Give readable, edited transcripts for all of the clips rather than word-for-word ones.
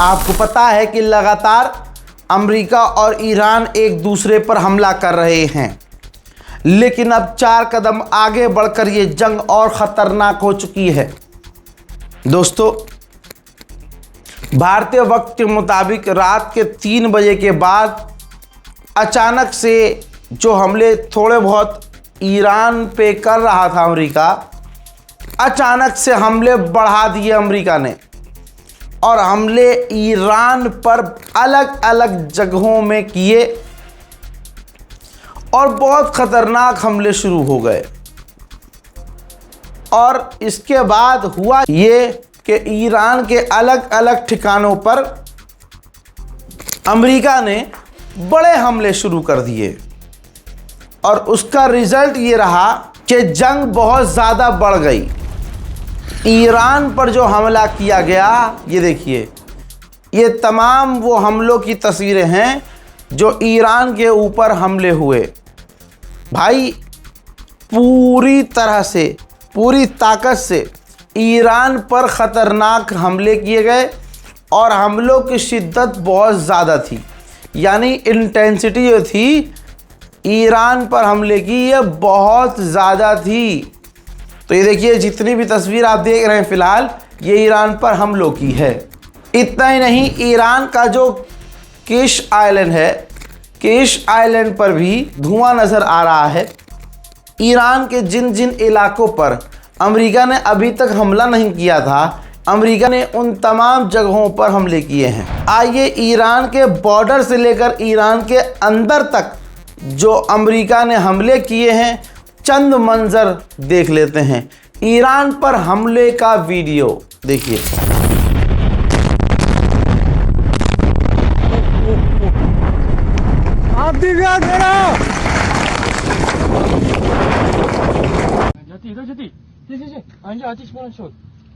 आपको पता है कि लगातार अमेरिका और ईरान एक दूसरे पर हमला कर रहे हैं, लेकिन अब 4 कदम आगे बढ़कर ये जंग और ख़तरनाक हो चुकी है। दोस्तों, भारतीय वक्त के मुताबिक रात के 3 बजे के बाद अचानक से जो हमले थोड़े बहुत ईरान पे कर रहा था अमेरिका, अचानक से हमले बढ़ा दिए अमेरिका ने और हमले ईरान पर अलग अलग जगहों में किए और बहुत ख़तरनाक हमले शुरू हो गए। और इसके बाद हुआ ये कि ईरान के अलग अलग ठिकानों पर अमेरिका ने बड़े हमले शुरू कर दिए और उसका रिजल्ट ये रहा कि जंग बहुत ज़्यादा बढ़ गई। ईरान पर जो हमला किया गया, ये देखिए, ये तमाम वो हमलों की तस्वीरें हैं जो ईरान के ऊपर हमले हुए। भाई, पूरी तरह से, पूरी ताकत से ईरान पर ख़तरनाक हमले किए गए और हमलों की शिद्दत बहुत ज़्यादा थी, यानी इंटेंसिटी जो थी ईरान पर हमले की, ये बहुत ज़्यादा थी। तो ये देखिए, जितनी भी तस्वीर आप देख रहे हैं फ़िलहाल, ये ईरान पर हमलों की है। इतना ही नहीं, ईरान का जो किश आइलैंड है, किश आइलैंड पर भी धुआं नज़र आ रहा है। ईरान के जिन जिन इलाकों पर अमेरिका ने अभी तक हमला नहीं किया था, अमेरिका ने उन तमाम जगहों पर हमले किए हैं। आइए ईरान के बॉर्डर से लेकर ईरान के अंदर तक जो अमेरिका ने हमले किए हैं, चंद मंजर देख लेते हैं। ईरान पर हमले का वीडियो देखिए।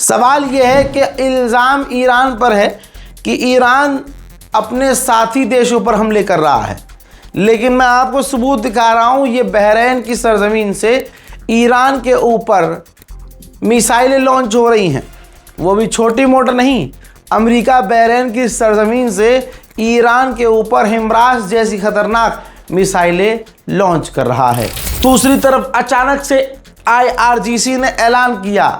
सवाल यह है कि इल्ज़ाम ईरान पर है कि ईरान अपने साथी देशों पर हमले कर रहा है, लेकिन मैं आपको सबूत दिखा रहा हूँ। ये बहरीन की सरजमीन से ईरान के ऊपर मिसाइलें लॉन्च हो रही हैं, वो भी छोटी मोटी नहीं। अमेरिका बहरीन की सरजमीन से ईरान के ऊपर हिमरास जैसी ख़तरनाक मिसाइलें लॉन्च कर रहा है। दूसरी तरफ अचानक से IRGC ने ऐलान किया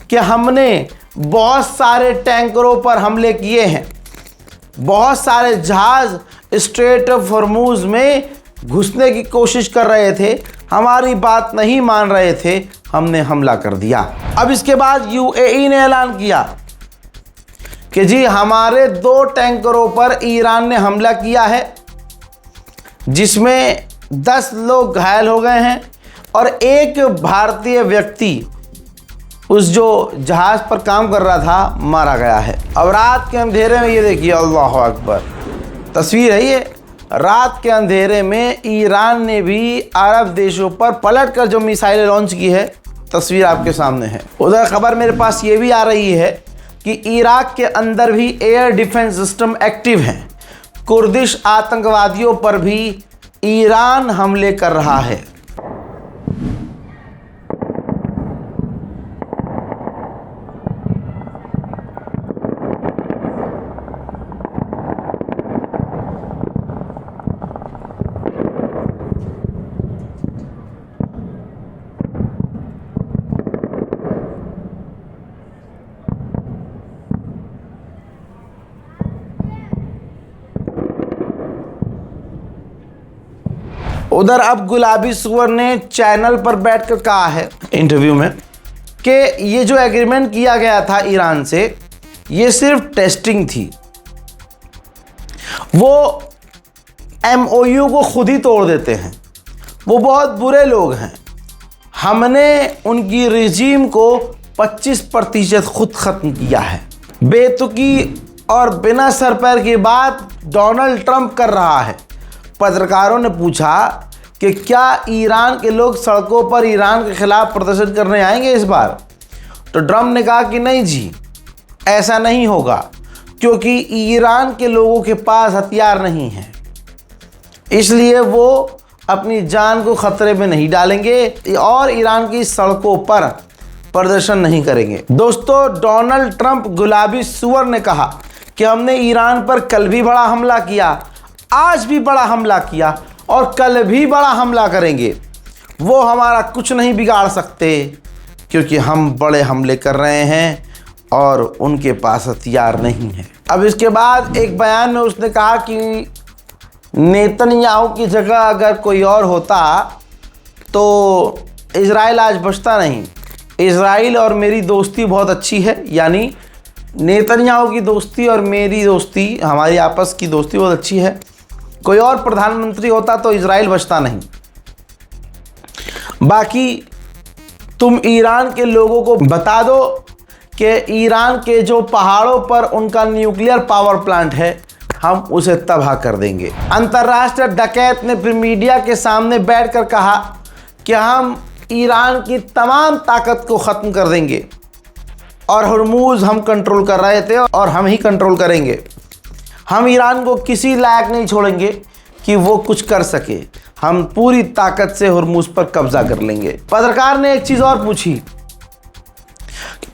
कि हमने बहुत सारे टैंकरों पर हमले किए हैं, बहुत सारे जहाज़ स्ट्रेट ऑफ हॉर्मुज़ में घुसने की कोशिश कर रहे थे, हमारी बात नहीं मान रहे थे, हमने हमला कर दिया। अब इसके बाद UAE ने ऐलान किया कि जी हमारे 2 टैंकरों पर ईरान ने हमला किया है, जिसमें 10 लोग घायल हो गए हैं और एक भारतीय व्यक्ति उस जो जहाज़ पर काम कर रहा था मारा गया है। अब रात के अंधेरे में ये देखिए, अल्लाह अकबर, तस्वीर है ये। रात के अंधेरे में ईरान ने भी अरब देशों पर पलटकर जो मिसाइलें लॉन्च की है, तस्वीर आपके सामने है। उधर खबर मेरे पास ये भी आ रही है कि इराक के अंदर भी एयर डिफेंस सिस्टम एक्टिव हैं। कुर्दिश आतंकवादियों पर भी ईरान हमले कर रहा है। उधर अब गुलाबी सुअर ने चैनल पर बैठकर कहा है इंटरव्यू में कि ये जो एग्रीमेंट किया गया था ईरान से, ये सिर्फ टेस्टिंग थी। वो MOU को खुद ही तोड़ देते हैं, वो बहुत बुरे लोग हैं। हमने उनकी रिजीम को 25% खुद ख़त्म किया है। बेतुकी और बिना सर पैर की बात डोनाल्ड ट्रंप कर रहा है। पत्रकारों ने पूछा कि क्या ईरान के लोग सड़कों पर ईरान के खिलाफ प्रदर्शन करने आएंगे इस बार? तो ट्रंप ने कहा कि नहीं जी, ऐसा नहीं होगा, क्योंकि ईरान के लोगों के पास हथियार नहीं है, इसलिए वो अपनी जान को खतरे में नहीं डालेंगे और ईरान की सड़कों पर प्रदर्शन नहीं करेंगे। दोस्तों, डोनाल्ड ट्रंप गुलाबी सुअर ने कहा कि हमने ईरान पर कल भी बड़ा हमला किया, आज भी बड़ा हमला किया और कल भी बड़ा हमला करेंगे। वो हमारा कुछ नहीं बिगाड़ सकते, क्योंकि हम बड़े हमले कर रहे हैं और उनके पास हथियार नहीं है। अब इसके बाद एक बयान में उसने कहा कि नेतन्याहू की जगह अगर कोई और होता तो इजराइल आज बचता नहीं। इजराइल और मेरी दोस्ती बहुत अच्छी है, यानी नेतन्याहू की दोस्ती और मेरी दोस्ती, हमारी आपस की दोस्ती बहुत अच्छी है। कोई और प्रधानमंत्री होता तो इजराइल बचता नहीं। बाकी तुम ईरान के लोगों को बता दो कि ईरान के जो पहाड़ों पर उनका न्यूक्लियर पावर प्लांट है, हम उसे तबाह कर देंगे। अंतर्राष्ट्रीय डकैत ने फिर मीडिया के सामने बैठकर कहा कि हम ईरान की तमाम ताकत को ख़त्म कर देंगे और हरमुज़ हम कंट्रोल कर रहे थे और हम ही कंट्रोल करेंगे। हम ईरान को किसी लायक नहीं छोड़ेंगे कि वो कुछ कर सके। हम पूरी ताकत से हरमुज़ पर कब्जा कर लेंगे। पत्रकार ने एक चीज़ और पूछी,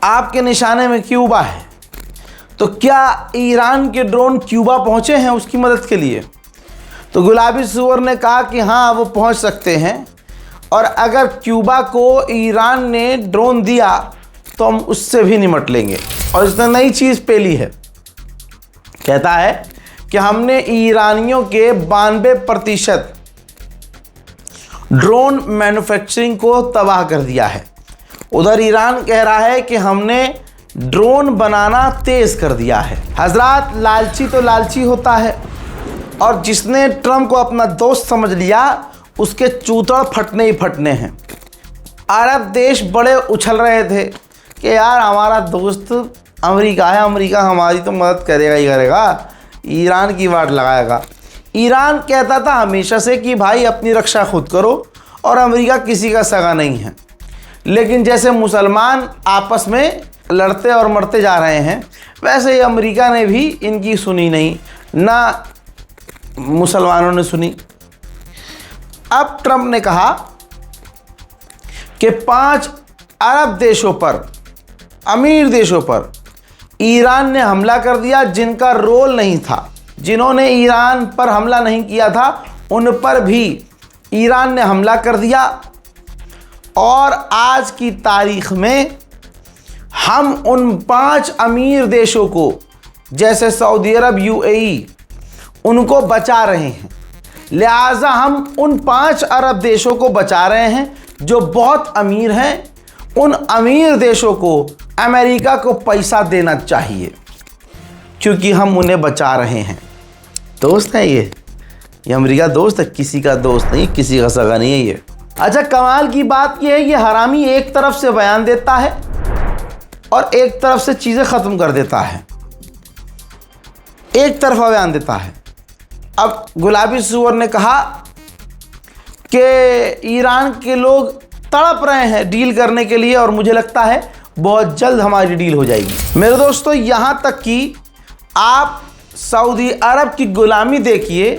आपके निशाने में क्यूबा है, तो क्या ईरान के ड्रोन क्यूबा पहुंचे हैं उसकी मदद के लिए? तो गुलाबी सुअर ने कहा कि हाँ, वो पहुंच सकते हैं, और अगर क्यूबा को ईरान ने ड्रोन दिया तो हम उससे भी निपट लेंगे। और इसने नई चीज़ पेली है, कहता है कि हमने ईरानियों के 92% ड्रोन मैन्युफैक्चरिंग को तबाह कर दिया है। उधर ईरान कह रहा है कि हमने ड्रोन बनाना तेज कर दिया है। हजरात, लालची तो लालची होता है, और जिसने ट्रंप को अपना दोस्त समझ लिया उसके चूतड़ फटने ही फटने हैं। अरब देश बड़े उछल रहे थे कि यार हमारा दोस्त अमेरिका है, अमेरिका हमारी तो मदद करेगा ही करेगा, ईरान की वाट लगाएगा। ईरान कहता था हमेशा से कि भाई अपनी रक्षा खुद करो और अमेरिका किसी का सगा नहीं है। लेकिन जैसे मुसलमान आपस में लड़ते और मरते जा रहे हैं, वैसे ही अमेरिका ने भी इनकी सुनी नहीं, ना मुसलमानों ने सुनी। अब ट्रंप ने कहा कि 5 अरब देशों पर, अमीर देशों पर ईरान ने हमला कर दिया जिनका रोल नहीं था। जिन्होंने ईरान पर हमला नहीं किया था उन पर भी ईरान ने हमला कर दिया, और आज की तारीख में हम उन 5 अमीर देशों को, जैसे सऊदी अरब, UAE, उनको बचा रहे हैं। लिहाजा हम उन 5 अरब देशों को बचा रहे हैं जो बहुत अमीर हैं। उन अमीर देशों को अमेरिका को पैसा देना चाहिए, क्योंकि हम उन्हें बचा रहे हैं। दोस्त है ये अमेरिका दोस्त है, किसी का दोस्त नहीं, किसी का सगा नहीं है ये। अच्छा, कमाल की बात यह है, ये हरामी एक तरफ से बयान देता है और एक तरफ से चीज़ें ख़त्म कर देता है, एक तरफा बयान देता है। अब गुलाबी सुअर ने कहा कि ईरान के लोग तड़प रहे हैं डील करने के लिए, और मुझे लगता है बहुत जल्द हमारी डील हो जाएगी। मेरे दोस्तों, यहाँ तक कि आप सऊदी अरब की गुलामी देखिए,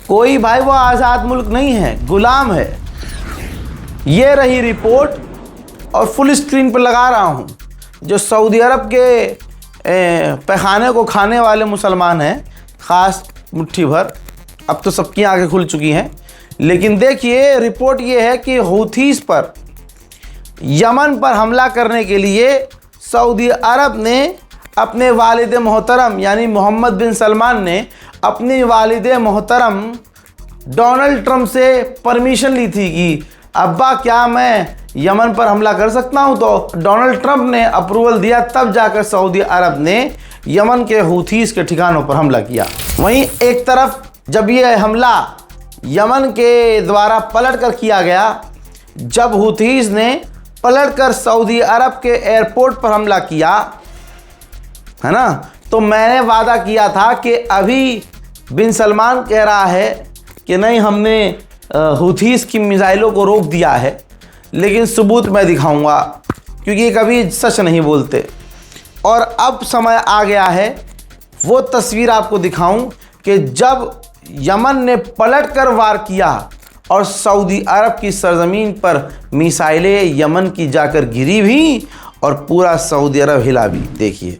कोई भाई वो आज़ाद मुल्क नहीं है, गुलाम है। ये रही रिपोर्ट, और फुल स्क्रीन पर लगा रहा हूँ। जो सऊदी अरब के पैखाने को खाने वाले मुसलमान हैं, ख़ास मुट्ठी भर, अब तो सबकी आंखें खुल चुकी हैं, लेकिन देखिए रिपोर्ट ये है कि हूथीस पर, यमन पर हमला करने के लिए सऊदी अरब ने अपने वालिद मोहतरम यानी मोहम्मद बिन सलमान ने अपनी वालिद मोहतरम डोनाल्ड ट्रंप से परमिशन ली थी कि अब्बा क्या मैं यमन पर हमला कर सकता हूं, तो डोनाल्ड ट्रंप ने अप्रूवल दिया, तब जाकर सऊदी अरब ने यमन के हूथीस के ठिकानों पर हमला किया। वहीं एक तरफ जब ये हमला यमन के द्वारा पलट कर किया गया, जब हूथीस ने पलट कर सऊदी अरब के एयरपोर्ट पर हमला किया, है ना, तो मैंने वादा किया था कि अभी बिन सलमान कह रहा है कि नहीं हमने हूथीस की मिसाइलों को रोक दिया है, लेकिन सबूत मैं दिखाऊंगा, क्योंकि ये कभी सच नहीं बोलते। और अब समय आ गया है वो तस्वीर आपको दिखाऊं कि जब यमन ने पलटकर वार किया और सऊदी अरब की सरजमीन पर मिसाइलें यमन की जाकर गिरी भी और पूरा सऊदी अरब हिला भी। देखिए,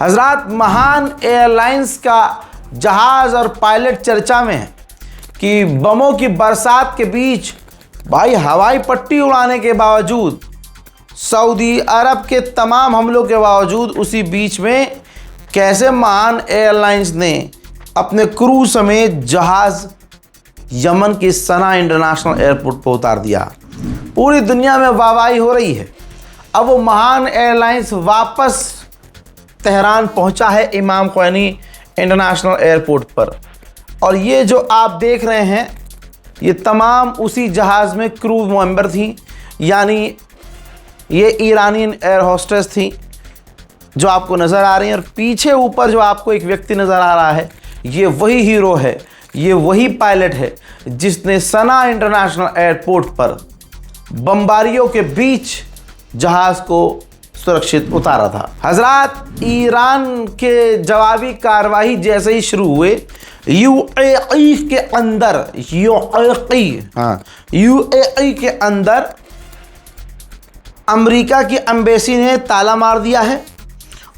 हजरात, महान एयरलाइंस का जहाज़ और पायलट चर्चा में है कि बमों की बरसात के बीच भाई हवाई पट्टी उड़ाने के बावजूद, सऊदी अरब के तमाम हमलों के बावजूद, उसी बीच में कैसे महान एयरलाइंस ने अपने क्रू समेत जहाज़ यमन के सना इंटरनेशनल एयरपोर्ट पर उतार दिया। पूरी दुनिया में वाहवाही हो रही है। अब वो महान एयरलाइंस वापस तेहरान पहुंचा है इमाम ख्वैनी इंटरनेशनल एयरपोर्ट पर, और ये जो आप देख रहे हैं ये तमाम उसी जहाज़ में क्रू मेंबर थी, यानी ये ईरानियन एयर होस्टेस थी जो आपको नज़र आ रही हैं। और पीछे ऊपर जो आपको एक व्यक्ति नज़र आ रहा है, ये वही हीरो है, ये वही पायलट है जिसने सना इंटरनेशनल एयरपोर्ट पर बमबारियों के बीच जहाज़ को सुरक्षित उतारा था। हजरात, ईरान के जवाबी कार्रवाई जैसे ही शुरू हुए, यूएई के अंदर अमेरिका की एम्बेसी ने ताला मार दिया है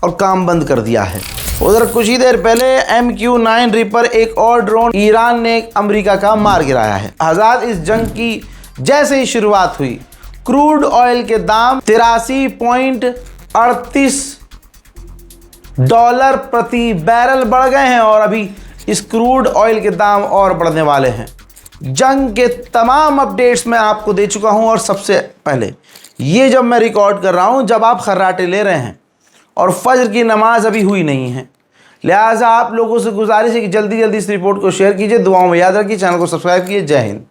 और काम बंद कर दिया है। उधर कुछ ही देर पहले MQ-9 रीपर एक और ड्रोन ईरान ने अमेरिका का मार गिराया है। हज़ार इस जंग की जैसे ही शुरुआत हुई, क्रूड ऑयल के दाम $83.38 प्रति बैरल बढ़ गए हैं और अभी इस क्रूड ऑयल के दाम और बढ़ने वाले हैं। जंग के तमाम अपडेट्स मैं आपको दे चुका हूं, और सबसे पहले ये जब मैं रिकॉर्ड कर रहा हूं जब आप खर्राटे ले रहे हैं और फजर की नमाज अभी हुई नहीं है, लिहाजा आप लोगों से गुजारिश है कि जल्दी जल्दी इस रिपोर्ट को शेयर कीजिए, दुआओं में याद रखिए, चैनल को सब्सक्राइब कीजिए। जय हिंद।